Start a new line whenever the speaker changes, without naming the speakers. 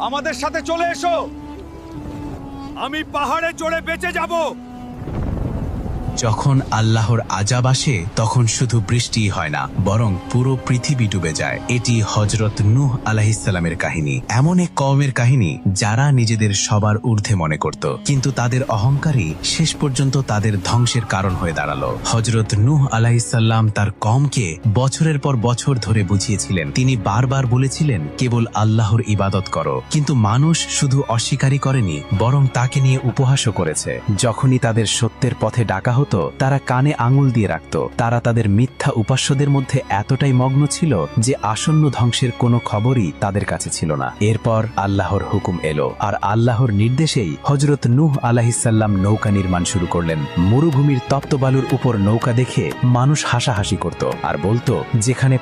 আমাদের সাথে চলে এসো। আমি পাহাড়ে চড়ে বেঁচে যাব।
যখন আল্লাহর আযাব আসে তখন শুধু বৃষ্টিই হয় না, বরং পুরো পৃথিবী ডুবে যায়। এটি হযরত নূহ আলাইহিসসালামের কাহিনী। এমন এক কওমের কাহিনী যারা নিজেদের সবার ঊর্ধ্বে মনে করত, কিন্তু তাদের অহংকারই শেষ পর্যন্ত তাদের ধ্বংসের কারণ হয়ে দাঁড়ালো। হযরত নূহ আলাইহিসসালাম তার কওমকে বছরের পর বছর ধরে বুঝিয়েছিলেন। তিনি বারবার বলেছিলেন, কেবল আল্লাহর ইবাদত করো, কিন্তু মানুষ শুধু অস্বীকারই করেনি, বরং তাকে নিয়ে উপহাসও করেছে। যখনই তাদের সত্যের পথে ডাকা হতো, তারা কানে আঙুল দিয়ে রাখত। তারা তাদের মিথ্যা উপাস্যদের মধ্যে এতটাই মগ্ন ছিল যে আসন্ন ধ্বংসের কোনো খবরই তাদের কাছে ছিল না। এরপর আল্লাহর হুকুম এলো, আর আল্লাহর নির্দেশেই হযরত নূহ আলাইহিসসালাম নৌকা নির্মাণ শুরু করলেন। মরুভূমির তপ্ত বালুর উপর নৌকা দেখে মানুষ হাসাহাসি করত আর বলতো, যেখানে